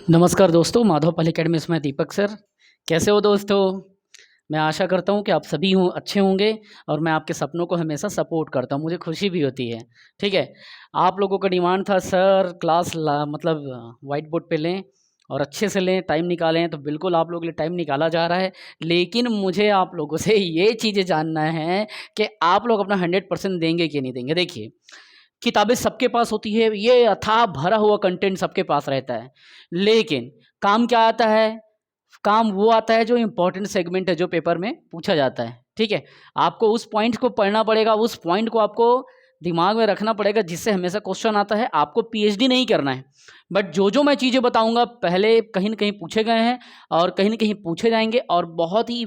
नमस्कार दोस्तों, माधव पल एकेडमी में दीपक सर। कैसे हो दोस्तों? मैं आशा करता हूँ कि आप सभी अच्छे होंगे और मैं आपके सपनों को हमेशा सपोर्ट करता हूँ, मुझे खुशी भी होती है। ठीक है, आप लोगों का डिमांड था सर क्लास मतलब व्हाइट बोर्ड पे लें और अच्छे से लें, टाइम निकालें, तो बिल्कुल आप लोगों के लिए टाइम निकाला जा रहा है। लेकिन मुझे आप लोगों से ये चीज़ें जानना है कि आप लोग अपना 100% देंगे कि नहीं देंगे। देखिए, किताबें सबके पास होती है, ये अथाह भरा हुआ कंटेंट सबके पास रहता है, लेकिन काम क्या आता है? काम वो आता है जो इम्पोर्टेंट सेगमेंट है, जो पेपर में पूछा जाता है। ठीक है, आपको उस पॉइंट को पढ़ना पड़ेगा, उस पॉइंट को आपको दिमाग में रखना पड़ेगा, जिससे हमेशा क्वेश्चन आता है। आपको पीएचडी नहीं करना है, बट जो मैं चीज़ें बताऊंगा पहले कहीं ना कहीं पूछे गए हैं और कहीं ना कहीं पूछे जाएंगे और बहुत ही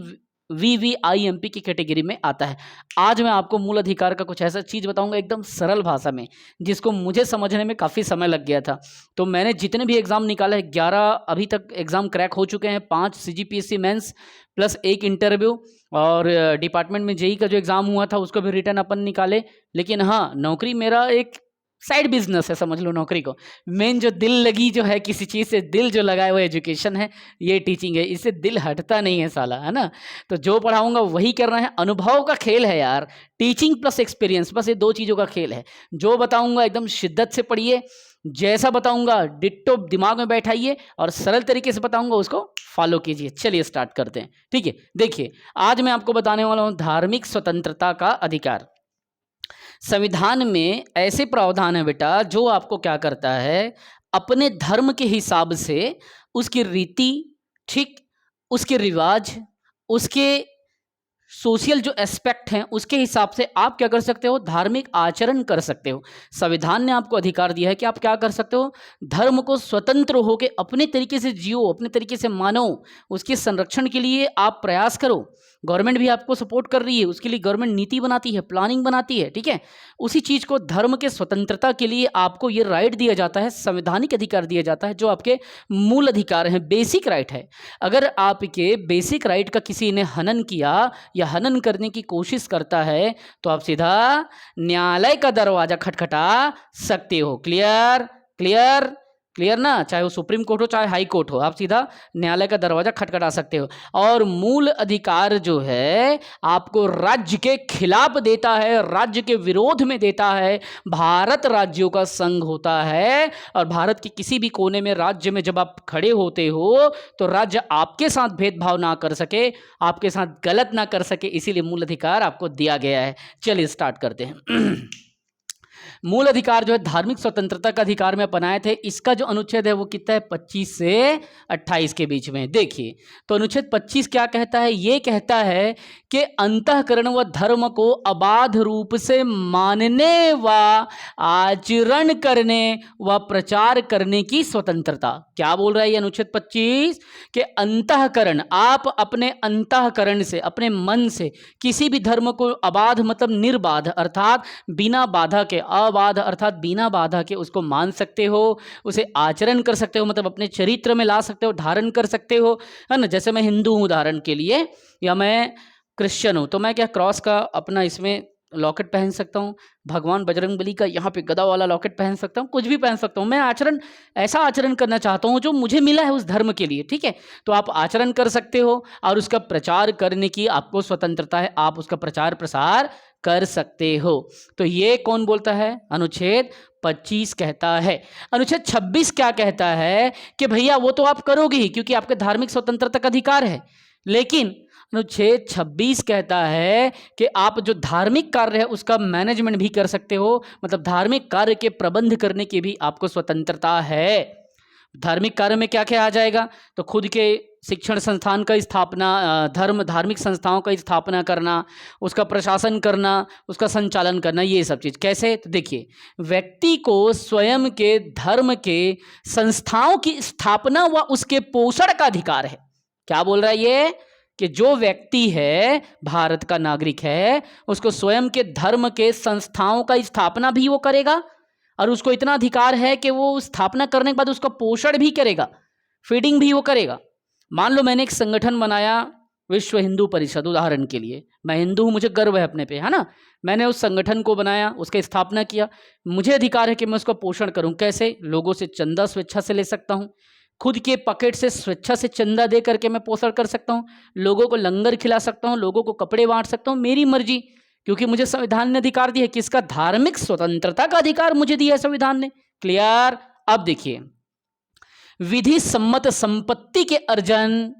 वीवीआईएमपी की कैटेगरी में आता है। आज मैं आपको मूल अधिकार का कुछ ऐसा चीज़ बताऊंगा एकदम सरल भाषा में, जिसको मुझे समझने में काफ़ी समय लग गया था। तो मैंने जितने भी एग्ज़ाम निकाले हैं, 11 अभी तक एग्ज़ाम क्रैक हो चुके हैं, 5 सीजीपीएससी मेंस प्लस 1 इंटरव्यू, और डिपार्टमेंट में जेई का जो एग्ज़ाम हुआ था उसको भी रिटर्न अपन निकाले। लेकिन हाँ, नौकरी मेरा एक साइड बिजनेस है, समझ लो नौकरी को। मेन जो दिल लगी जो है किसी चीज़ से, दिल जो लगाए वो एजुकेशन है, ये टीचिंग है, इससे दिल हटता नहीं है साला, है ना। तो जो पढ़ाऊंगा वही करना है, अनुभव का खेल है यार। टीचिंग प्लस एक्सपीरियंस, बस ये दो चीज़ों का खेल है। जो बताऊंगा एकदम शिद्दत से पढ़िए, जैसा बताऊंगा डिट्टो दिमाग में बैठाइए और सरल तरीके से बताऊंगा उसको फॉलो कीजिए। चलिए स्टार्ट करते हैं। ठीक है, देखिए आज मैं आपको बताने वाला हूं धार्मिक स्वतंत्रता का अधिकार। संविधान में ऐसे प्रावधान है बेटा, जो आपको क्या करता है, अपने धर्म के हिसाब से उसकी रीति, ठीक, उसके रिवाज, उसके सोशल जो एस्पेक्ट हैं उसके हिसाब से आप क्या कर सकते हो, धार्मिक आचरण कर सकते हो। संविधान ने आपको अधिकार दिया है कि आप क्या कर सकते हो, धर्म को स्वतंत्र होकर अपने तरीके से जियो, अपने तरीके से मानो, उसके संरक्षण के लिए आप प्रयास करो। गवर्नमेंट भी आपको सपोर्ट कर रही है, उसके लिए गवर्नमेंट नीति बनाती है, प्लानिंग बनाती है। ठीक है, उसी चीज़ को, धर्म के स्वतंत्रता के लिए आपको ये राइट दिया जाता है, संवैधानिक अधिकार दिया जाता है, जो आपके मूल अधिकार हैं, बेसिक राइट है। अगर आपके बेसिक राइट का किसी ने हनन किया या हनन करने की कोशिश करता है तो आप सीधा न्यायालय का दरवाजा खटखटा सकते हो। क्लियर? क्लियर? क्लियर ना? चाहे वो सुप्रीम कोर्ट हो चाहे हाई कोर्ट हो, आप सीधा न्यायालय का दरवाजा खटखटा सकते हो। और मूल अधिकार जो है आपको राज्य के खिलाफ देता है, राज्य के विरोध में देता है। भारत राज्यों का संघ होता है और भारत के किसी भी कोने में राज्य में जब आप खड़े होते हो तो राज्य आपके साथ भेदभाव ना कर सके, आपके साथ गलत ना कर सके, इसीलिए मूल अधिकार आपको दिया गया है। चलिए स्टार्ट करते हैं। मूल अधिकार जो है धार्मिक स्वतंत्रता का अधिकार में अपनाए थे, इसका जो अनुच्छेद है वो कितना है, 25 से 28 के बीच में। देखिए तो अनुच्छेद 25 क्या कहता है, ये कहता है कि अंतःकरण व धर्म को अबाध रूप से मानने व आचरण करने व प्रचार करने की स्वतंत्रता। क्या बोल रहा है ये अनुच्छेद 25? कि अंतःकरण, आप अपने अंतःकरण से, अपने मन से किसी भी धर्म को अबाध मतलब निर्बाध अर्थात बिना बाधा के, अबाध अर्थात बिना बाधा के उसको मान सकते हो, उसे आचरण कर सकते हो, मतलब अपने चरित्र में ला सकते हो, धारण कर सकते हो, है ना। जैसे मैं हिंदू हूँ उदाहरण के लिए, या मैं क्रिश्चियन हूँ, तो मैं क्या क्रॉस का अपना इसमें लॉकेट पहन सकता हूँ, भगवान बजरंगबली का यहाँ पे गदा वाला लॉकेट पहन सकता हूँ, कुछ भी पहन सकता हूँ। मैं आचरण, ऐसा आचरण करना चाहता हूँ जो मुझे मिला है उस धर्म के लिए। ठीक है, तो आप आचरण कर सकते हो और उसका प्रचार करने की आपको स्वतंत्रता है, आप उसका प्रचार प्रसार कर सकते हो। तो ये कौन बोलता है? अनुच्छेद 25 कहता है। अनुच्छेद 26 क्या कहता है कि भैया वो तो आप करोगे ही क्योंकि आपके धार्मिक स्वतंत्रता का अधिकार है, लेकिन अनुच्छेद 26 कहता है कि आप जो धार्मिक कार्य है उसका मैनेजमेंट भी कर सकते हो, मतलब धार्मिक कार्य के प्रबंध करने की भी आपको स्वतंत्रता है। धार्मिक कार्य में क्या क्या आ जाएगा, तो खुद के शिक्षण संस्थान का स्थापना, धार्मिक संस्थाओं का स्थापना करना, उसका प्रशासन करना, उसका संचालन करना, ये सब चीज़ कैसे? तो देखिए, व्यक्ति को स्वयं के धर्म के संस्थाओं की स्थापना व उसके पोषण का अधिकार है। क्या बोल रहा है ये? कि जो व्यक्ति है, भारत का नागरिक है, उसको स्वयं के धर्म के संस्थाओं का स्थापना भी वो करेगा और उसको इतना अधिकार है कि वो स्थापना करने के बाद उसका पोषण भी करेगा, फीडिंग भी वो करेगा। मान लो मैंने एक संगठन बनाया, विश्व हिंदू परिषद उदाहरण के लिए, मैं हिंदू हूँ, मुझे गर्व है अपने पे, है ना। मैंने उस संगठन को बनाया, उसका स्थापना किया, मुझे अधिकार है कि मैं उसका पोषण करूँ। कैसे? लोगों से चंदा स्वेच्छा से ले सकता हूँ, खुद के पॉकेट से स्वेच्छा से चंदा दे करके मैं पोषण कर सकता हूँ, लोगों को लंगर खिला सकता हूँ, लोगों को कपड़े बांट सकता हूँ, मेरी मर्जी, क्योंकि मुझे संविधान ने अधिकार दिया है। किसका? धार्मिक स्वतंत्रता का अधिकार मुझे दिया है संविधान ने। क्लियर? अब देखिए, विधि सम्मत संपत्ति के अर्जन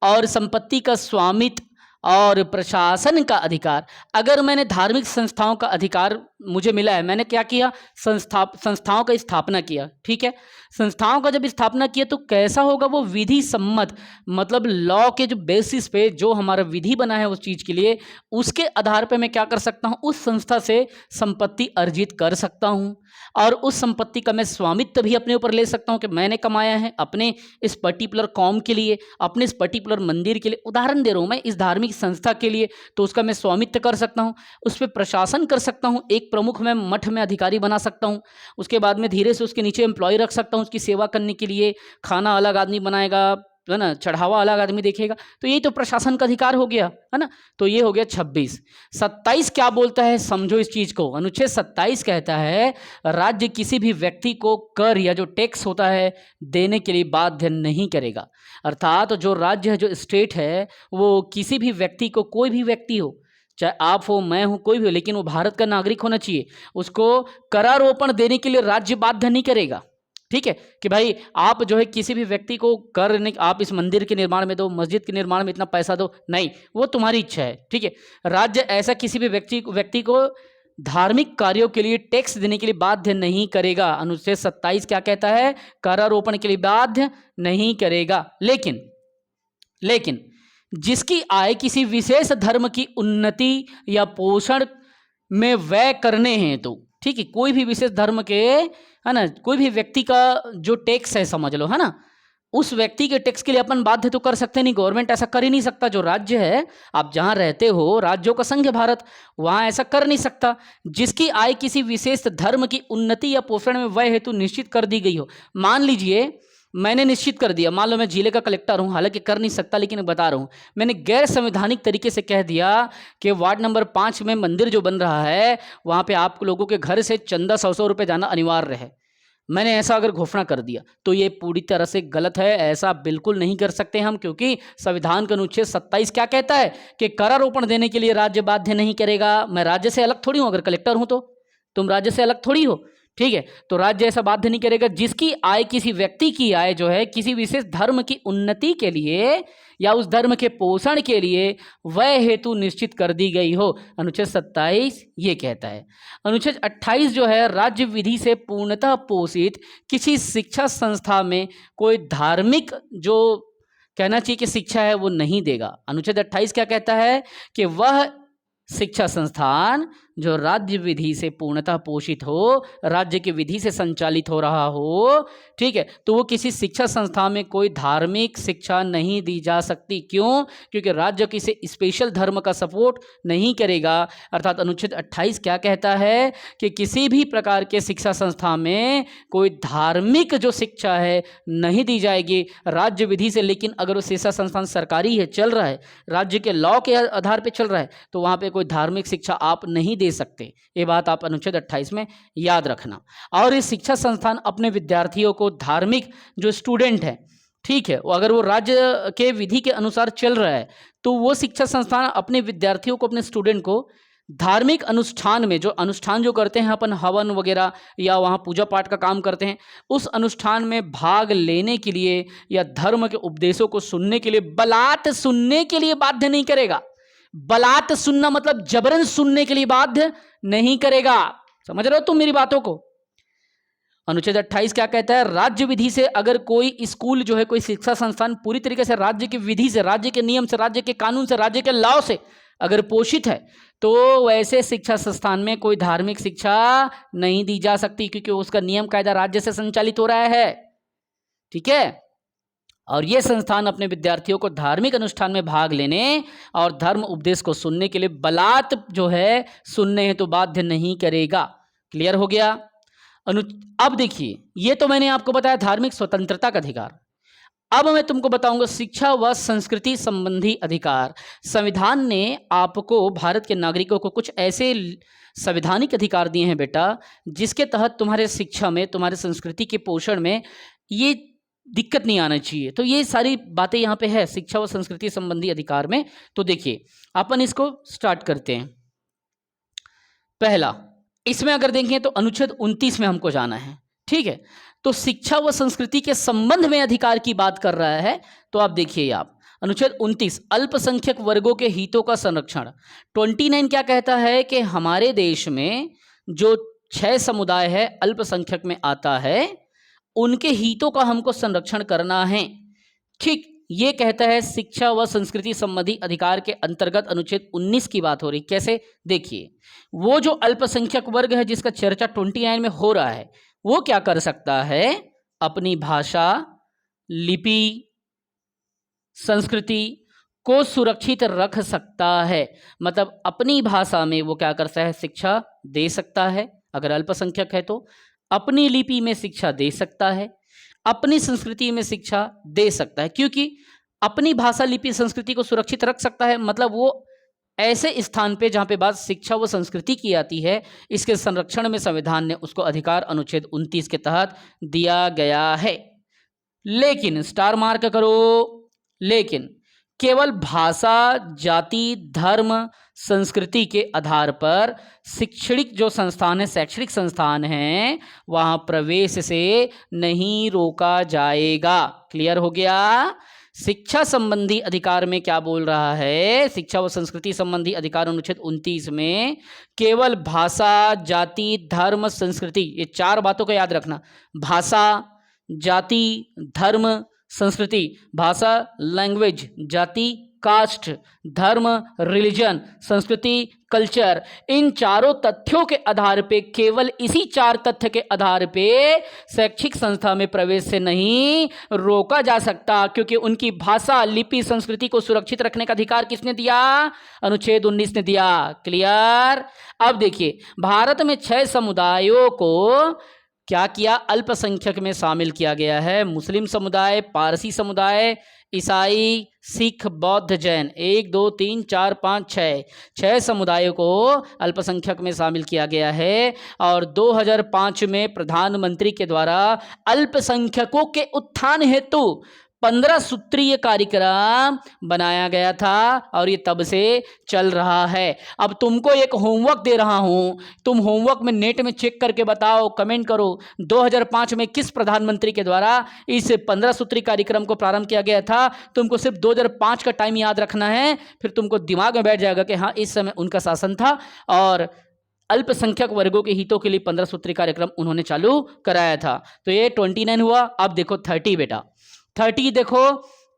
और संपत्ति का स्वामित्व और प्रशासन का अधिकार। अगर मैंने धार्मिक संस्थाओं का अधिकार मुझे मिला है, मैंने क्या किया? संस्थाओं का स्थापना किया, ठीक है। संस्थाओं का जब स्थापना किया तो कैसा होगा वो? विधि सम्मत, मतलब लॉ के जो बेसिस पे जो हमारा विधि बना है उस चीज के लिए, उसके आधार पे मैं क्या कर सकता हूं? उस संस्था से संपत्ति अर्जित कर सकता हूं और उस संपत्ति का मैं स्वामित्व भी अपने ऊपर ले सकता हूं कि मैंने कमाया है अपने इस पर्टिकुलर कौम के लिए, अपने इस पर्टिकुलर मंदिर के लिए। उदाहरण दे रहा हूं मैं, इस धार्मिक संस्था के लिए, तो उसका मैं स्वामित्व कर सकता हूं, उस पर प्रशासन कर सकता हूं, एक प्रमुख मैं मठ में अधिकारी बना सकता हूं, उसके बाद में धीरे से उसके नीचे एम्प्लॉय रख सकता हूं उसकी सेवा करने के लिए, खाना अलग आदमी बनाएगा, है ना, चढ़ावा अलग आदमी देखेगा। तो यही तो प्रशासन का अधिकार हो गया, है ना। तो ये हो गया 26। 27 क्या बोलता है? समझो इस चीज को। अनुच्छेद 27 कहता है राज्य किसी भी व्यक्ति को कर या जो टैक्स होता है देने के लिए बाध्य नहीं करेगा। अर्थात जो राज्य है, जो स्टेट है, वो किसी भी व्यक्ति को, कोई भी व्यक्ति हो, चाहे आप हो, मैं हूं, कोई भी हो, लेकिन वो भारत का नागरिक होना चाहिए, उसको करारोपण देने के लिए राज्य बाध्य नहीं करेगा। ठीक है, कि भाई आप जो है किसी भी व्यक्ति को कर नहीं, आप इस मंदिर के निर्माण में दो, मस्जिद के निर्माण में इतना पैसा दो, नहीं, वो तुम्हारी इच्छा है। ठीक है, राज्य ऐसा किसी भी व्यक्ति को धार्मिक कार्यों के लिए टैक्स देने के लिए बाध्य नहीं करेगा। अनुच्छेद 27 क्या कहता है? करारोपण के लिए बाध्य नहीं करेगा। लेकिन जिसकी आय किसी विशेष धर्म की उन्नति या पोषण में व्यय करने हैं, तो ठीक है, कोई भी विशेष धर्म के, है ना, कोई भी व्यक्ति का जो टैक्स है, समझ लो, है ना, उस व्यक्ति के टैक्स के लिए अपन बाध्य तो कर सकते नहीं, गवर्नमेंट ऐसा कर ही नहीं सकता। जो राज्य है, आप जहां रहते हो, राज्यों का संघ है भारत, वहां ऐसा कर नहीं सकता। जिसकी आय किसी विशेष धर्म की उन्नति या पोषण में व्यय हेतु निश्चित कर दी गई हो। मान लीजिए मैंने निश्चित कर दिया, मान लो मैं जिले का कलेक्टर हूं, हालांकि कर नहीं सकता, लेकिन बता रहा हूं, मैंने गैर संवैधानिक तरीके से कह दिया कि वार्ड नंबर 5 में मंदिर जो बन रहा है, वहां पे आप लोगों के घर से चंदा 100 रुपये जाना अनिवार्य है। मैंने ऐसा अगर घोषणा कर दिया तो ये पूरी तरह से गलत है, ऐसा बिल्कुल नहीं कर सकते हम, क्योंकि संविधान का अनुच्छेद 27 क्या कहता है कि करारोपण देने के लिए राज्य बाध्य नहीं करेगा। मैं राज्य से अलग थोड़ी हूं, अगर कलेक्टर हूं तो तुम राज्य से अलग थोड़ी हो। ठीक है, तो राज्य ऐसा बाध्य नहीं करेगा। जिसकी आय, किसी व्यक्ति की आय जो है किसी विशेष धर्म की उन्नति के लिए या उस धर्म के पोषण के लिए वह हेतु निश्चित कर दी गई हो, अनुच्छेद 27 ये कहता है। अनुच्छेद 28 जो है, राज्य विधि से पूर्णतः पोषित किसी शिक्षा संस्था में कोई धार्मिक जो कहना चाहिए कि शिक्षा है वो नहीं देगा। अनुच्छेद 28 क्या कहता है कि वह शिक्षा संस्थान जो राज्य विधि से पूर्णतः पोषित हो, राज्य की विधि से संचालित हो रहा हो, ठीक है, तो वो किसी शिक्षा संस्था में कोई धार्मिक शिक्षा नहीं दी जा सकती। क्यों? क्योंकि राज्य किसी स्पेशल धर्म का सपोर्ट नहीं करेगा। अर्थात अनुच्छेद 28 क्या कहता है कि किसी भी प्रकार के शिक्षा संस्था में कोई धार्मिक जो शिक्षा है नहीं दी जाएगी राज्य विधि से। लेकिन अगर वो शिक्षा संस्थान सरकारी है, चल रहा है, राज्य के लॉ के आधार पर चल रहा है, तो वहाँ पर कोई धार्मिक शिक्षा आप नहीं दे सकते। ये बात आप अनुच्छेद 28 में याद रखना। और ये शिक्षा संस्थान अपने विद्यार्थियों को धार्मिक, जो स्टूडेंट है, ठीक है, अगर वो राज्य के विधि के अनुसार चल रहा है, तो वो शिक्षा संस्थान अपने विद्यार्थियों को, अपने स्टूडेंट को धार्मिक अनुष्ठान में, जो अनुष्ठान जो करते हैं अपन, हवन वगैरह या वहाँ पूजा पाठ का काम करते हैं, उस अनुष्ठान में भाग लेने के लिए या धर्म के उपदेशों को सुनने के लिए, बलात् सुनने के लिए बाध्य नहीं करेगा। बलात् सुनना मतलब जबरन सुनने के लिए बाध्य नहीं करेगा। समझ रहे हो तुम मेरी बातों को? अनुच्छेद 28 क्या कहता है? राज्य विधि से अगर कोई स्कूल जो है, कोई शिक्षा संस्थान पूरी तरीके से राज्य की विधि से, राज्य के नियम से, राज्य के कानून से, राज्य के लॉ से अगर पोषित है, तो वैसे शिक्षा संस्थान में कोई धार्मिक शिक्षा नहीं दी जा सकती, क्योंकि उसका नियम कायदा राज्य से संचालित हो रहा है। ठीक है, और ये संस्थान अपने विद्यार्थियों को धार्मिक अनुष्ठान में भाग लेने और धर्म उपदेश को सुनने के लिए बलात् जो है सुनने हैं तो बाध्य नहीं करेगा। क्लियर हो गया? अब देखिए, ये तो मैंने आपको बताया धार्मिक स्वतंत्रता का अधिकार। अब मैं तुमको बताऊंगा शिक्षा व संस्कृति संबंधी अधिकार। संविधान ने आपको, भारत के नागरिकों को, कुछ ऐसे संवैधानिक अधिकार दिए हैं बेटा, जिसके तहत तुम्हारे शिक्षा में, तुम्हारे संस्कृति के पोषण में ये दिक्कत नहीं आना चाहिए। तो ये सारी बातें यहाँ पे है शिक्षा व संस्कृति संबंधी अधिकार में। तो देखिए अपन इसको स्टार्ट करते हैं। पहला, इसमें अगर देखें तो अनुच्छेद 29 में हमको जाना है, ठीक है। तो शिक्षा व संस्कृति के संबंध में अधिकार की बात कर रहा है। तो आप देखिए, आप अनुच्छेद 29 अल्पसंख्यक वर्गों के हितों का संरक्षण। 29 क्या कहता है कि हमारे देश में जो 6 समुदाय है अल्पसंख्यक में आता है, उनके हितों का हमको संरक्षण करना है, ठीक। ये कहता है शिक्षा व संस्कृति संबंधी अधिकार के अंतर्गत अनुच्छेद 19 की बात हो रही। कैसे? देखिए, वो जो अल्पसंख्यक वर्ग है जिसका चर्चा 29 में हो रहा है, वो क्या कर सकता है? अपनी भाषा, लिपि, संस्कृति को सुरक्षित रख सकता है। मतलब अपनी भाषा में वो क्या करता है? शिक्षा दे सकता है, अगर अल्पसंख्यक है तो। अपनी लिपि में शिक्षा दे सकता है, अपनी संस्कृति में शिक्षा दे सकता है। क्योंकि अपनी भाषा, लिपि, संस्कृति को सुरक्षित रख सकता है, मतलब वो ऐसे स्थान पे जहाँ पे बात शिक्षा व संस्कृति की आती है, इसके संरक्षण में संविधान ने उसको अधिकार अनुच्छेद 29 के तहत दिया गया है। लेकिन स्टार मार्क करो, लेकिन केवल भाषा, जाति, धर्म, संस्कृति के आधार पर शैक्षणिक जो संस्थान है, शैक्षणिक संस्थान हैं, वहाँ प्रवेश से नहीं रोका जाएगा। क्लियर हो गया? शिक्षा संबंधी अधिकार में क्या बोल रहा है? शिक्षा व संस्कृति संबंधी अधिकार अनुच्छेद 29 में केवल भाषा, जाति, धर्म, संस्कृति, ये 4 बातों को याद रखना। भाषा, जाति, धर्म, संस्कृति। भाषा, लैंग्वेज, जाति, कास्ट, धर्म, रिलीजन, संस्कृति, कल्चर। इन चारों तथ्यों के आधार पे, केवल इसी 4 तथ्य के आधार पे शैक्षिक संस्था में प्रवेश से नहीं रोका जा सकता, क्योंकि उनकी भाषा, लिपि, संस्कृति को सुरक्षित रखने का अधिकार किसने दिया? अनुच्छेद 19 ने दिया। क्लियर? अब देखिए, भारत में 6 समुदायों को क्या किया? अल्पसंख्यक में शामिल किया गया है। मुस्लिम समुदाय, पारसी समुदाय, ईसाई, सिख, बौद्ध, जैन। 1 2 3 4 5 6 समुदायों को अल्पसंख्यक में शामिल किया गया है। और 2005 में प्रधानमंत्री के द्वारा अल्पसंख्यकों के उत्थान हेतु 15 सूत्रीय कार्यक्रम बनाया गया था, और ये तब से चल रहा है। अब तुमको एक होमवर्क दे रहा हूं, तुम होमवर्क में नेट में चेक करके बताओ, कमेंट करो, 2005 में किस प्रधानमंत्री के द्वारा इस 15 सूत्री कार्यक्रम को प्रारंभ किया गया था। तुमको सिर्फ 2005 का टाइम याद रखना है, फिर तुमको दिमाग में बैठ जाएगा कि हाँ, इस समय उनका शासन था और अल्पसंख्यक वर्गों के हितों के लिए 15 सूत्री कार्यक्रम उन्होंने चालू कराया था। तो ये 29 हुआ। अब देखो 30 बेटा, 30 देखो,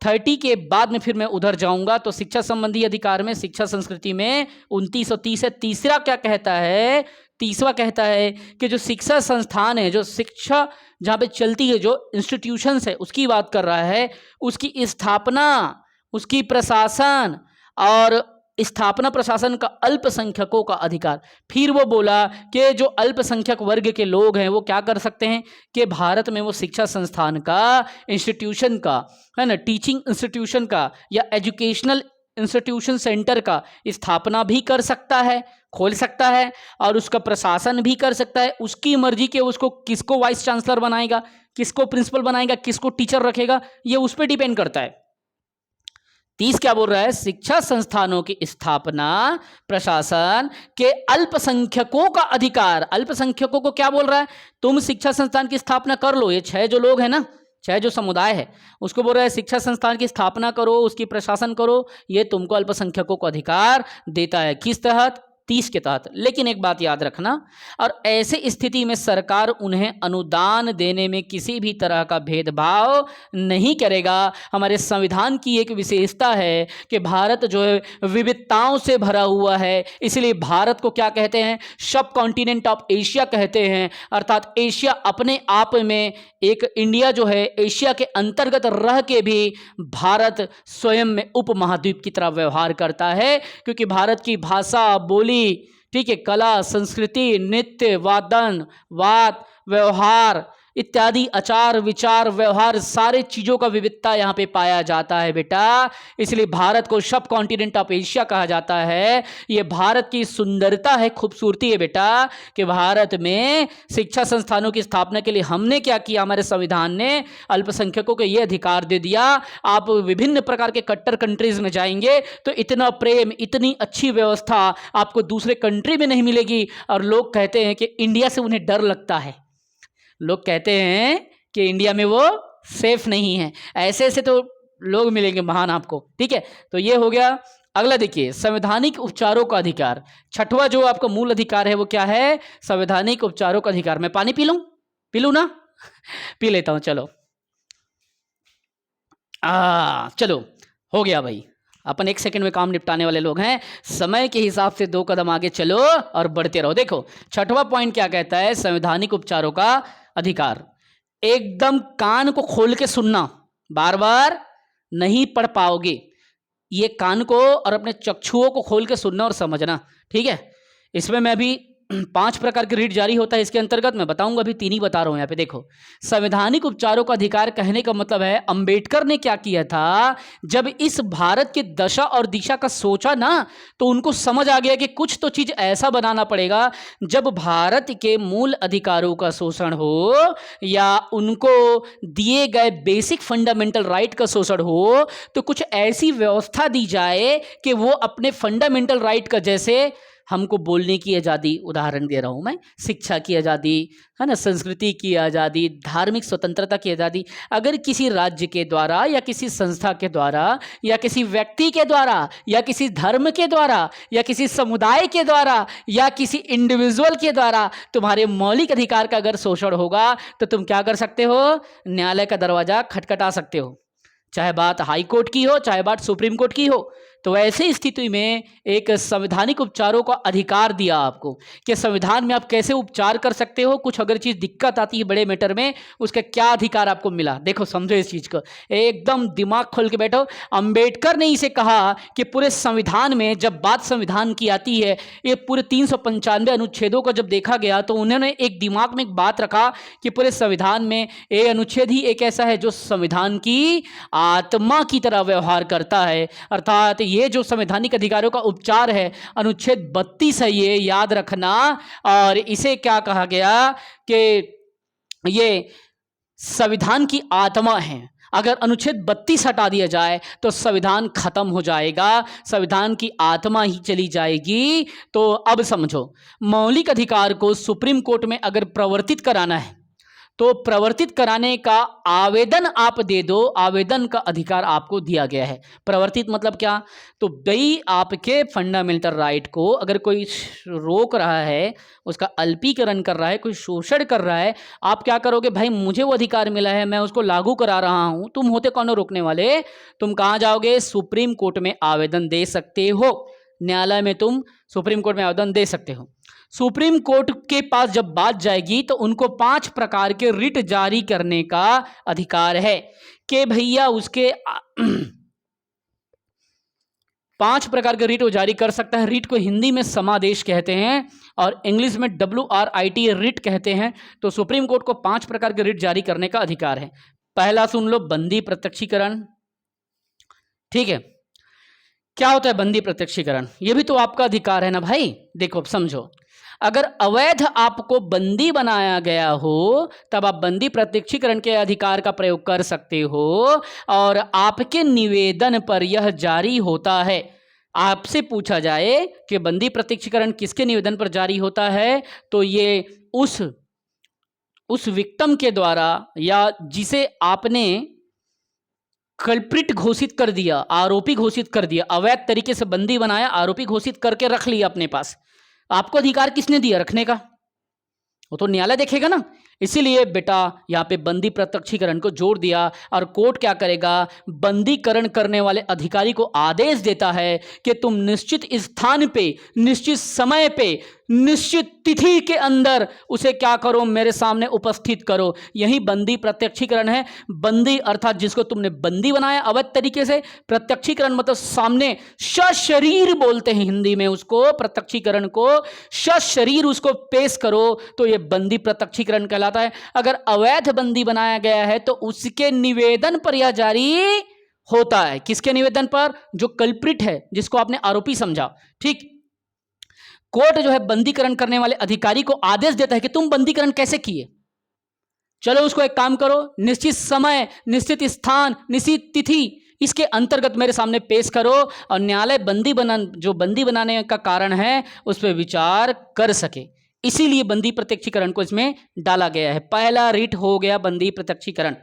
30 के बाद में फिर मैं उधर जाऊंगा। तो शिक्षा संबंधी अधिकार में, शिक्षा संस्कृति में 29 और 30 है। तीसरा क्या कहता है? तीसरा कहता है कि जो शिक्षा संस्थान है, जो शिक्षा जहाँ पे चलती है, जो इंस्टीट्यूशंस है, उसकी बात कर रहा है। उसकी स्थापना, उसकी प्रशासन और स्थापना प्रशासन का अल्पसंख्यकों का अधिकार। फिर वो बोला कि जो अल्पसंख्यक वर्ग के लोग हैं वो क्या कर सकते हैं कि भारत में वो शिक्षा संस्थान का, इंस्टीट्यूशन का, है ना, टीचिंग इंस्टीट्यूशन का या एजुकेशनल इंस्टीट्यूशन सेंटर का स्थापना भी कर सकता है, खोल सकता है, और उसका प्रशासन भी कर सकता है। उसकी मर्जी के उसको किसको वाइस चांसलर बनाएगा, किसको प्रिंसिपल बनाएगा, किसको टीचर रखेगा, ये उस पर डिपेंड करता है। 30 क्या बोल रहा है? शिक्षा संस्थानों की स्थापना, प्रशासन के अल्पसंख्यकों का अधिकार। अल्पसंख्यकों को क्या बोल रहा है? तुम शिक्षा संस्थान की स्थापना कर लो। ये 6 जो लोग हैं ना, 6 जो समुदाय है, उसको बोल रहा है शिक्षा संस्थान की स्थापना करो, उसकी प्रशासन करो। ये तुमको अल्पसंख्यकों को अधिकार देता है। किस तहत? 30 के तहत। लेकिन एक बात याद रखना, और ऐसे स्थिति में सरकार उन्हें अनुदान देने में किसी भी तरह का भेदभाव नहीं करेगा। हमारे संविधान की एक विशेषता है कि भारत जो है विविधताओं से भरा हुआ है, इसलिए भारत को क्या कहते हैं? सब कॉन्टिनेंट ऑफ एशिया कहते हैं। अर्थात एशिया अपने आप में एक, इंडिया जो है एशिया के अंतर्गत रह के भी भारत स्वयं में उपमहाद्वीप की तरह व्यवहार करता है, क्योंकि भारत की भाषा, बोली, ठीक है, कला, संस्कृति, नृत्य, वादन, वाद, व्यवहार, इत्यादि आचार विचार व्यवहार सारे चीजों का विविधता यहाँ पे पाया जाता है बेटा। इसलिए भारत को सब कॉन्टिनेंट ऑफ एशिया कहा जाता है। ये भारत की सुंदरता है, खूबसूरती है बेटा कि भारत में शिक्षा संस्थानों की स्थापना के लिए हमने क्या किया, हमारे संविधान ने अल्पसंख्यकों को ये अधिकार दे दिया। आप विभिन्न प्रकार के कट्टर कंट्रीज में जाएंगे तो इतना प्रेम, इतनी अच्छी व्यवस्था आपको दूसरे कंट्री में नहीं मिलेगी। और लोग कहते हैं कि इंडिया से उन्हें डर लगता है, लोग कहते हैं कि इंडिया में वो सेफ नहीं है। ऐसे ऐसे तो लोग मिलेंगे महान आपको, ठीक है। तो ये हो गया। अगला देखिए, संवैधानिक उपचारों का अधिकार। छठवां जो आपका मूल अधिकार है वो क्या है, संवैधानिक उपचारों का अधिकार। मैं पानी पी लूं ना पी लेता हूं, चलो चलो हो गया भाई। अपन 1 सेकंड में काम निपटाने वाले लोग हैं, समय के हिसाब से 2 कदम आगे चलो और बढ़ते रहो। देखो छठवां पॉइंट क्या कहता है, संवैधानिक उपचारों का अधिकार। एकदम कान को खोल के सुनना, बार बार नहीं पढ़ पाओगे। ये कान को और अपने चक्षुओं को खोल के सुनना और समझना, ठीक है। इसमें मैं अभी 5 प्रकार के रीट जारी होता है इसके अंतर्गत, मैं बताऊंगा, अभी 3 ही बता रहा हूं। यहाँ पे देखो, संवैधानिक उपचारों का अधिकार कहने का मतलब है अंबेडकर ने क्या किया था, जब इस भारत की दशा और दिशा का सोचा ना, तो उनको समझ आ गया कि कुछ तो चीज ऐसा बनाना पड़ेगा जब भारत के मूल अधिकारों का शोषण हो या उनको दिए गए बेसिक फंडामेंटल राइट का शोषण हो, तो कुछ ऐसी व्यवस्था दी जाए कि वो अपने फंडामेंटल राइट का, जैसे हमको बोलने की आज़ादी, उदाहरण दे रहा हूँ मैं, शिक्षा की आज़ादी है ना, संस्कृति की आज़ादी, धार्मिक स्वतंत्रता की आज़ादी, अगर किसी राज्य के द्वारा या किसी संस्था के द्वारा या किसी व्यक्ति के द्वारा या किसी धर्म के द्वारा या किसी समुदाय के द्वारा या किसी इंडिविजुअल के द्वारा तुम्हारे मौलिक अधिकार का अगर शोषण होगा, तो तुम क्या कर सकते हो, न्यायालय का दरवाजा खटखटा सकते हो। चाहे बात हाई कोर्ट की हो, चाहे बात सुप्रीम कोर्ट की हो। तो ऐसी स्थिति में एक संवैधानिक उपचारों का अधिकार दिया आपको कि संविधान में आप कैसे उपचार कर सकते हो। कुछ अगर चीज दिक्कत आती है बड़े मैटर में, उसका क्या अधिकार आपको मिला, देखो समझो इस चीज को, एकदम दिमाग खोल के बैठो। अंबेडकर ने इसे कहा कि पूरे संविधान में जब बात संविधान की आती है, ये पूरे 395 अनुच्छेदों को जब देखा गया, तो उन्होंने एक दिमाग में एक बात रखा कि पूरे संविधान में ये अनुच्छेद ही एक ऐसा है जो संविधान की आत्मा की तरह व्यवहार करता है। अर्थात ये जो संवैधानिक अधिकारों का उपचार है, अनुच्छेद 32 है, ये याद रखना। और इसे क्या कहा गया कि ये संविधान की आत्मा है। अगर अनुच्छेद 32 हटा दिया जाए तो संविधान खत्म हो जाएगा, संविधान की आत्मा ही चली जाएगी। तो अब समझो, मौलिक अधिकार को सुप्रीम कोर्ट में अगर प्रवर्तित कराना है तो प्रवर्तित कराने का आवेदन आप दे दो, आवेदन का अधिकार आपको दिया गया है। प्रवर्तित मतलब क्या, तो भाई आपके फंडामेंटल राइट को अगर कोई रोक रहा है, उसका अल्पीकरण कर रहा है, कोई शोषण कर रहा है, आप क्या करोगे, भाई मुझे वो अधिकार मिला है, मैं उसको लागू करा रहा हूं, तुम होते कौन हो रोकने वाले, तुम कहां जाओगे, सुप्रीम कोर्ट में आवेदन दे सकते हो। न्यायालय में तुम सुप्रीम कोर्ट में आवेदन दे सकते हो। सुप्रीम कोर्ट के पास जब बात जाएगी तो उनको 5 प्रकार के रिट जारी करने का अधिकार है कि भैया उसके 5 प्रकार के रिट वो जारी कर सकता है। रिट को हिंदी में समादेश कहते हैं और इंग्लिश में WRIT रिट कहते हैं। तो सुप्रीम कोर्ट को 5 प्रकार के रिट जारी करने का अधिकार है। पहला सुन लो, बंदी प्रत्यक्षीकरण। ठीक है, क्या होता है बंदी प्रत्यक्षीकरण, ये भी तो आपका अधिकार है ना भाई। देखो अब समझो, अगर अवैध आपको बंदी बनाया गया हो तब आप बंदी प्रत्यक्षीकरण के अधिकार का प्रयोग कर सकते हो और आपके निवेदन पर यह जारी होता है। आपसे पूछा जाए कि बंदी प्रत्यक्षीकरण किसके निवेदन पर जारी होता है, तो ये उस विक्टिम के द्वारा या जिसे आपने कल्प्रिट घोषित कर दिया, आरोपी घोषित कर दिया, अवैध तरीके से बंदी बनाया, आरोपी घोषित करके रख लिया अपने पास। आपको अधिकार किसने दिया रखने का, वो तो न्यायालय देखेगा ना। इसीलिए बेटा यहाँ पे बंदी प्रत्यक्षीकरण को जोड़ दिया और कोर्ट क्या करेगा, बंदीकरण करने वाले अधिकारी को आदेश देता है कि तुम निश्चित स्थान पे, निश्चित समय पे निश्चित तिथि के अंदर उसे क्या करो, मेरे सामने उपस्थित करो। यही बंदी प्रत्यक्षीकरण है। बंदी अर्थात जिसको तुमने बंदी बनाया अवैध तरीके से, प्रत्यक्षीकरण मतलब सामने सशरीर बोलते हैं हिंदी में उसको, प्रत्यक्षीकरण को सशरीर उसको पेश करो तो यह बंदी प्रत्यक्षीकरण कहलाता है। अगर अवैध बंदी बनाया गया है तो उसके निवेदन पर यह जारी होता है। किसके निवेदन पर? जो कल्प्रिट है, जिसको आपने आरोपी समझा। ठीक, कोर्ट जो है बंदीकरण करने वाले अधिकारी को आदेश देता है कि तुम बंदीकरण कैसे किए, चलो उसको एक काम करो, निश्चित समय, निश्चित स्थान, निश्चित तिथि इसके अंतर्गत मेरे सामने पेश करो और न्यायालय जो बंदी बनाने का कारण है उस पर विचार कर सके। इसीलिए बंदी प्रत्यक्षीकरण को इसमें डाला गया है। पहला रिट हो गया बंदी प्रत्यक्षीकरण।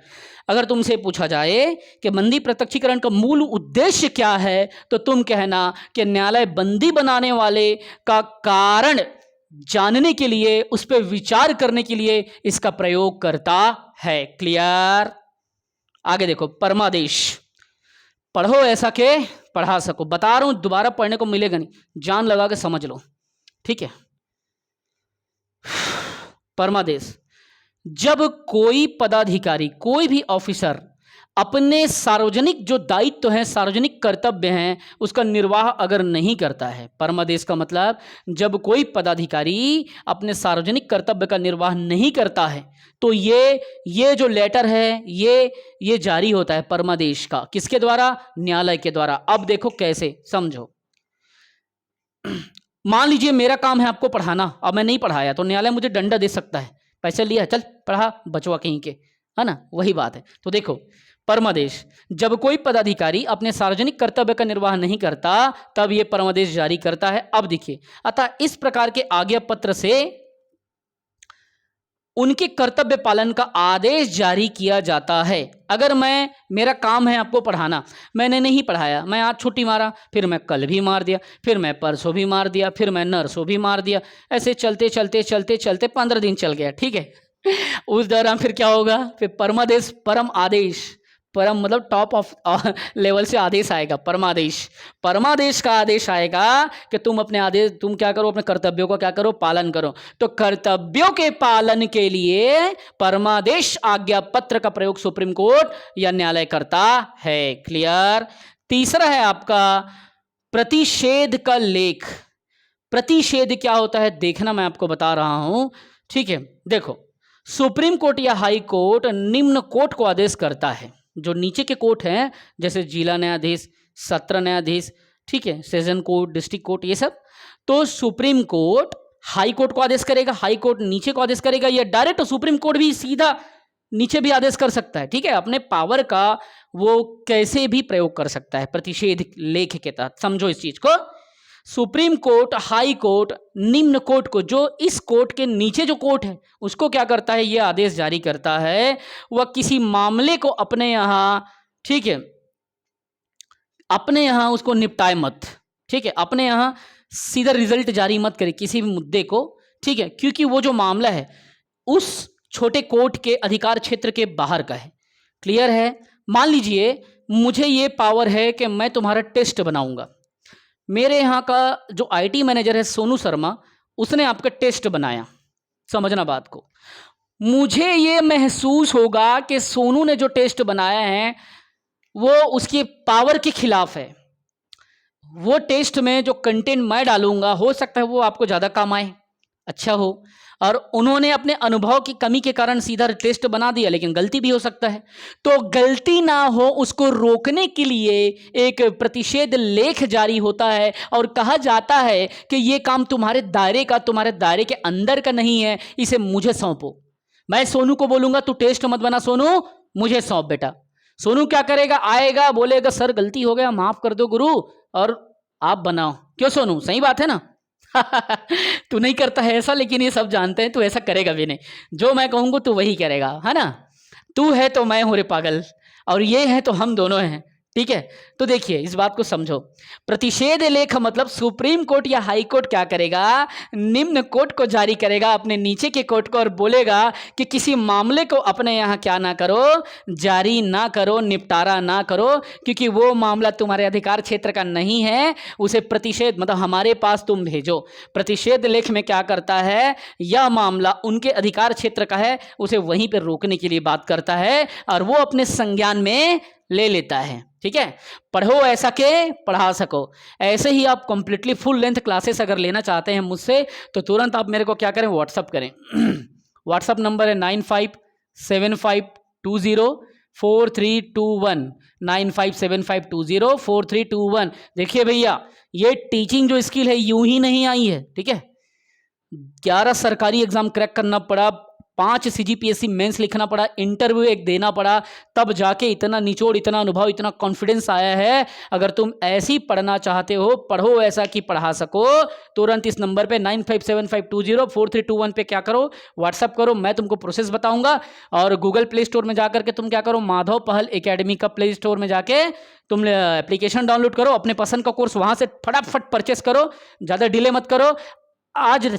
अगर तुमसे पूछा जाए कि बंदी प्रत्यक्षीकरण का मूल उद्देश्य क्या है तो तुम कहना कि न्यायालय बंदी बनाने वाले का कारण जानने के लिए, उस पर विचार करने के लिए इसका प्रयोग करता है। क्लियर? आगे देखो, परमादेश पढ़ो ऐसा के पढ़ा सको। बता रहा हूं, दोबारा पढ़ने को मिलेगा नहीं, जान लगा के समझ लो। ठीक है, परमादेश, जब कोई पदाधिकारी, कोई भी ऑफिसर अपने सार्वजनिक जो दायित्व हैं, सार्वजनिक कर्तव्य हैं, उसका निर्वाह अगर नहीं करता है। परमादेश का मतलब जब कोई पदाधिकारी अपने सार्वजनिक कर्तव्य का निर्वाह नहीं करता है तो ये जो लेटर है ये जारी होता है परमादेश का। किसके द्वारा? न्यायालय के द्वारा। अब देखो कैसे, समझो। मान लीजिए मेरा काम है आपको पढ़ाना, अब मैं नहीं पढ़ाया तो न्यायालय मुझे दंड दे सकता है। पैसे लिया, चल पढ़ा, बचवा कहीं के, है ना, वही बात है। तो देखो, परमादेश, जब कोई पदाधिकारी अपने सार्वजनिक कर्तव्य का निर्वाह नहीं करता तब ये परमादेश जारी करता है। अब देखिए, अतः इस प्रकार के आज्ञा पत्र से उनके कर्तव्य पालन का आदेश जारी किया जाता है। अगर मेरा काम है आपको पढ़ाना, मैंने नहीं पढ़ाया, मैं आज छुट्टी मारा, फिर मैं कल भी मार दिया, फिर मैं परसों भी मार दिया, फिर मैं नरसों भी मार दिया, ऐसे चलते चलते चलते चलते 15 दिन चल गया। ठीक है, उस दौरान फिर क्या होगा? फिर परमादेश, परम आदेश, परम मतलब टॉप ऑफ लेवल से आदेश आएगा, परमादेश का आदेश आएगा कि तुम क्या करो, अपने कर्तव्यों का क्या करो, पालन करो। तो कर्तव्यों के पालन के लिए परमादेश आज्ञा पत्र का प्रयोग सुप्रीम कोर्ट या न्यायालय करता है। क्लियर? तीसरा है आपका प्रतिषेध का लेख। प्रतिषेध क्या होता है देखना, मैं आपको बता रहा हूं। ठीक है, देखो, सुप्रीम कोर्ट या हाई कोर्ट निम्न कोर्ट को आदेश करता है। जो नीचे के कोर्ट हैं जैसे जिला न्यायाधीश, सत्र न्यायाधीश, ठीक है, सेशन कोर्ट, डिस्ट्रिक्ट कोर्ट, ये सब, तो सुप्रीम कोर्ट हाई कोर्ट को आदेश करेगा, हाई कोर्ट नीचे को आदेश करेगा, या डायरेक्ट सुप्रीम कोर्ट भी सीधा नीचे भी आदेश कर सकता है। ठीक है, अपने पावर का वो कैसे भी प्रयोग कर सकता है प्रतिषेध लेख के तहत। समझो इस चीज को। सुप्रीम कोर्ट, हाई कोर्ट, निम्न कोर्ट को, जो इस कोर्ट के नीचे जो कोर्ट है उसको क्या करता है, यह आदेश जारी करता है, वह किसी मामले को अपने यहां, ठीक है, अपने यहां उसको निपटाए मत। ठीक है, अपने यहां सीधा रिजल्ट जारी मत करे किसी भी मुद्दे को। ठीक है, क्योंकि वो जो मामला है उस छोटे कोर्ट के अधिकार क्षेत्र के बाहर का है। क्लियर है? मान लीजिए मुझे ये पावर है कि मैं तुम्हारा टेस्ट बनाऊंगा। मेरे यहाँ का जो आईटी मैनेजर है सोनू शर्मा, उसने आपका टेस्ट बनाया। समझना बात को। मुझे ये महसूस होगा कि सोनू ने जो टेस्ट बनाया है वो उसकी पावर के खिलाफ है। वो टेस्ट में जो कंटेंट मैं डालूंगा हो सकता है वो आपको ज़्यादा काम आए, अच्छा हो, और उन्होंने अपने अनुभव की कमी के कारण सीधा टेस्ट बना दिया, लेकिन गलती भी हो सकता है। तो गलती ना हो उसको रोकने के लिए एक प्रतिषेध लेख जारी होता है और कहा जाता है कि ये काम तुम्हारे दायरे के अंदर का नहीं है, इसे मुझे सौंपो। मैं सोनू को बोलूंगा तू टेस्ट मत बना सोनू, मुझे सौंप बेटा। सोनू क्या करेगा, आएगा, बोलेगा सर गलती हो गया, माफ कर दो गुरु, और आप बनाओ। क्यों सोनू, सही बात है ना? तू नहीं करता है ऐसा, लेकिन ये सब जानते हैं तू ऐसा करेगा भी नहीं। जो मैं कहूंगा तू वही करेगा, है ना? तू है तो मैं हूं रे पागल, और ये है तो हम दोनों हैं। ठीक है, तो देखिए इस बात को समझो। प्रतिषेध लेख मतलब सुप्रीम कोर्ट या हाई कोर्ट क्या करेगा, निम्न कोर्ट को जारी करेगा अपने नीचे के कोर्ट को, और बोलेगा कि किसी मामले को अपने यहाँ क्या ना करो, जारी ना करो, निपटारा ना करो, क्योंकि वो मामला तुम्हारे अधिकार क्षेत्र का नहीं है, उसे प्रतिषेध मतलब हमारे पास तुम भेजो। प्रतिषेध लेख में क्या करता है, यह मामला उनके अधिकार क्षेत्र का है, उसे वहीं पर रोकने के लिए बात करता है और वो अपने संज्ञान में ले लेता है। ठीक है, पढ़ो ऐसा के पढ़ा सको। ऐसे ही आप कंप्लीटली फुल लेंथ क्लासेस अगर लेना चाहते हैं मुझसे तो तुरंत आप मेरे को क्या करें, व्हाट्सअप करें। व्हाट्सअप नंबर है 9575204321, 9575204321। देखिए भैया, ये टीचिंग जो स्किल है यूं ही नहीं आई है। ठीक है, 11 सरकारी एग्जाम क्रैक करना पड़ा, 5 CGPSC मेंस लिखना पड़ा, इंटरव्यू एक देना पड़ा, तब जाके इतना निचोड़, इतना अनुभव, इतना कॉन्फिडेंस आया है। अगर तुम ऐसी पढ़ना चाहते हो, पढ़ो ऐसा कि पढ़ा सको, तुरंत इस नंबर पे 9575204321 पे क्या करो, व्हाट्सअप करो। मैं तुमको प्रोसेस बताऊंगा। और गूगल प्ले स्टोर में जाकर के तुम क्या करो, माधव पहल एकेडमी का प्ले स्टोर में जाके तुम एप्लीकेशन डाउनलोड करो, अपने पसंद का कोर्स वहां से फटाफट परचेस करो, ज़्यादा डिले मत करो, आज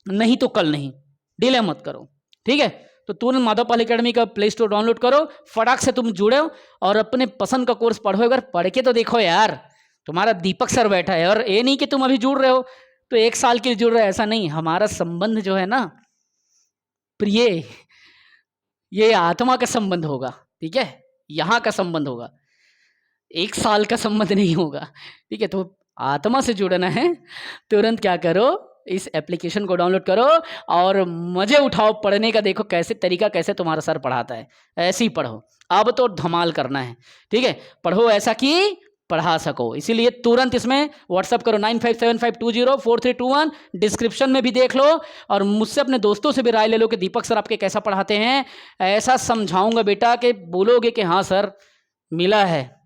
नहीं तो कल नहीं, डिले मत करो। ठीक है, तो तुरंत माधव पाल एकेडमी का प्ले स्टोर डाउनलोड करो, फटाक से तुम जुड़े हो और अपने पसंद का कोर्स पढ़ो। अगर पढ़ के तो देखो यार, तुम्हारा दीपक सर बैठा है, और ये नहीं कि तुम अभी जुड़ रहे हो तो 1 साल के लिए जुड़ रहे हो, ऐसा नहीं। हमारा संबंध जो है ना प्रिय, ये आत्मा का संबंध होगा। ठीक है, यहाँ का संबंध होगा, 1 साल का संबंध नहीं होगा। ठीक है, तो आत्मा से जुड़ना है, तुरंत क्या करो, इस एप्लीकेशन को डाउनलोड करो और मजे उठाओ पढ़ने का। देखो कैसे तरीका, कैसे तुम्हारा सर पढ़ाता है, ऐसे ही पढ़ो। अब तो धमाल करना है। ठीक है, पढ़ो ऐसा कि पढ़ा सको, इसीलिए तुरंत इसमें व्हाट्सअप करो 9575204321। डिस्क्रिप्शन में भी देख लो और मुझसे अपने दोस्तों से भी राय ले लो कि दीपक सर आपके कैसा पढ़ाते हैं। ऐसा समझाऊंगा बेटा कि बोलोगे कि हाँ सर मिला है।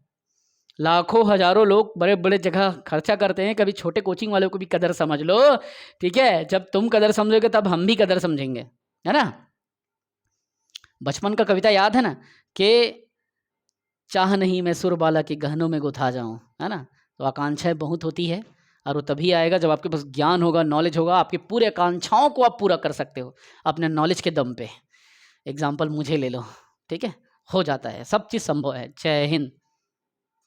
लाखों हजारों लोग बड़े बड़े जगह खर्चा करते हैं, कभी छोटे कोचिंग वालों को भी कदर समझ लो। ठीक है, जब तुम कदर समझोगे तब हम भी कदर समझेंगे, है ना। बचपन का कविता याद है ना कि चाह नहीं मैं सुरबाला के गहनों में गुथा जाऊं, है ना। तो आकांक्षाएं बहुत होती है और वो तभी आएगा जब आपके पास ज्ञान होगा, नॉलेज होगा, आपकी पूरी आकांक्षाओं को आप पूरा कर सकते हो अपने नॉलेज के दम पे। एग्जाम्पल मुझे ले लो, ठीक है, हो जाता है, सब चीज़ संभव है। जय हिंद।